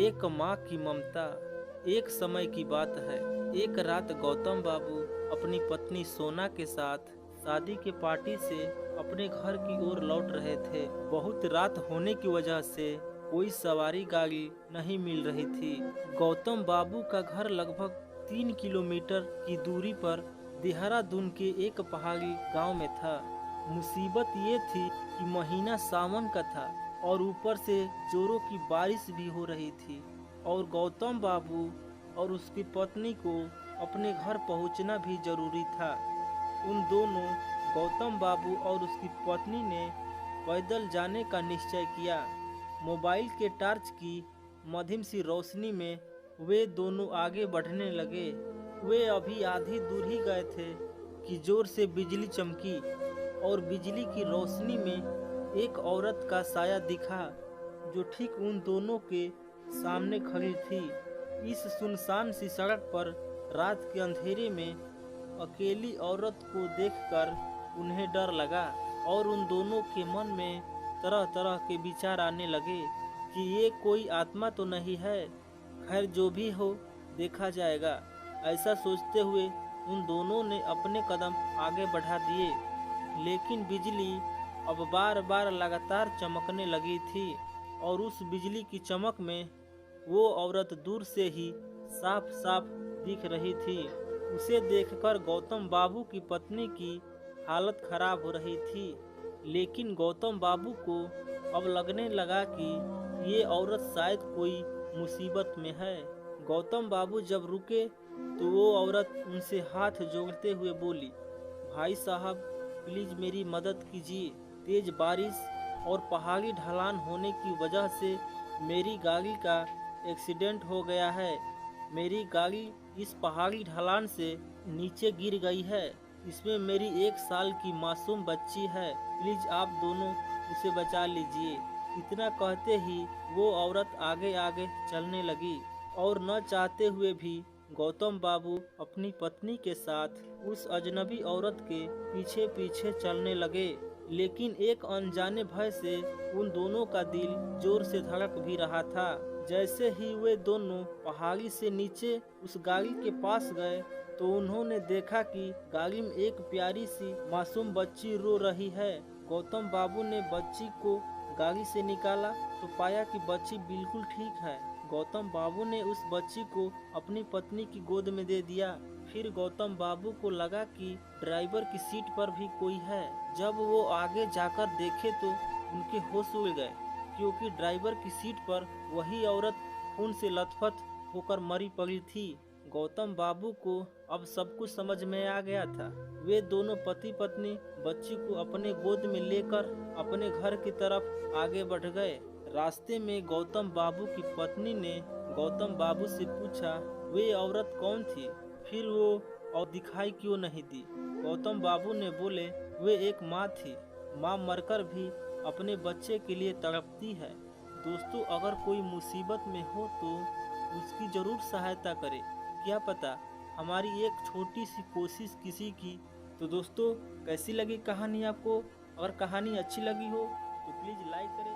एक माँ की ममता। एक समय की बात है। एक रात गौतम बाबू अपनी पत्नी सोना के साथ शादी के पार्टी से अपने घर की ओर लौट रहे थे। बहुत रात होने की वजह से कोई सवारी गाड़ी नहीं मिल रही थी। गौतम बाबू का घर लगभग 3 किलोमीटर की दूरी पर देहरादून के एक पहाड़ी गांव में था। मुसीबत ये थी कि महीना सावन का था और ऊपर से जोरों की बारिश भी हो रही थी और गौतम बाबू और उसकी पत्नी को अपने घर पहुंचना भी जरूरी था। उन दोनों गौतम बाबू और उसकी पत्नी ने पैदल जाने का निश्चय किया। मोबाइल के टार्च की मध्यम सी रोशनी में वे दोनों आगे बढ़ने लगे। वे अभी आधी दूर ही गए थे कि जोर से बिजली चमकी और बिजली की रोशनी में एक औरत का साया दिखा जो ठीक उन दोनों के सामने खड़ी थी। इस सुनसान सी सड़क पर रात के अंधेरे में अकेली औरत को देखकर उन्हें डर लगा और उन दोनों के मन में तरह तरह के विचार आने लगे कि ये कोई आत्मा तो नहीं है। खैर जो भी हो देखा जाएगा। ऐसा सोचते हुए उन दोनों ने अपने कदम आगे बढ़ा दिए, लेकिन बिजली अब बार बार लगातार चमकने लगी थी और उस बिजली की चमक में वो औरत दूर से ही साफ साफ दिख रही थी। उसे देखकर गौतम बाबू की पत्नी की हालत खराब हो रही थी, लेकिन गौतम बाबू को अब लगने लगा कि ये औरत शायद कोई मुसीबत में है। गौतम बाबू जब रुके तो वो औरत उनसे हाथ जोड़ते हुए बोली, भाई साहब प्लीज मेरी मदद कीजिए। तेज बारिश और पहाड़ी ढलान होने की वजह से मेरी गाड़ी का एक्सीडेंट हो गया है। मेरी गाड़ी इस पहाड़ी ढलान से नीचे गिर गई है। इसमें मेरी 1 साल की मासूम बच्ची है। प्लीज आप दोनों उसे बचा लीजिए। इतना कहते ही वो औरत आगे आगे चलने लगी और न चाहते हुए भी गौतम बाबू अपनी पत्नी के साथ उस अजनबी औरत के पीछे पीछे चलने लगे। लेकिन एक अनजाने भय से उन दोनों का दिल जोर से धड़क भी रहा था। जैसे ही वे दोनों पहाड़ी से नीचे उस गाड़ी के पास गए तो उन्होंने देखा कि गाड़ी में एक प्यारी सी मासूम बच्ची रो रही है। गौतम बाबू ने बच्ची को गाड़ी से निकाला तो पाया कि बच्ची बिल्कुल ठीक है। गौतम बाबू ने उस बच्ची को अपनी पत्नी की गोद में दे दिया। फिर गौतम बाबू को लगा कि ड्राइवर की सीट पर भी कोई है। जब वो आगे जाकर देखे तो उनके होश उड़ गए, क्योंकि ड्राइवर की सीट पर वही औरत खून से लथपथ होकर मरी पड़ी थी। गौतम बाबू को अब सब कुछ समझ में आ गया था। वे दोनों पति पत्नी बच्ची को अपने गोद में लेकर अपने घर की तरफ आगे बढ़ गए। रास्ते में गौतम बाबू की पत्नी ने गौतम बाबू से पूछा, वे औरत कौन थी? फिर वो और दिखाई क्यों नहीं दी? गौतम बाबू ने बोले, वे एक माँ थी। माँ मरकर भी अपने बच्चे के लिए तड़पती है। दोस्तों, अगर कोई मुसीबत में हो तो उसकी जरूर सहायता करें। क्या पता हमारी एक छोटी सी कोशिश किसी की। तो दोस्तों, कैसी लगी कहानी आपको? अगर कहानी अच्छी लगी हो तो प्लीज़ लाइक करें।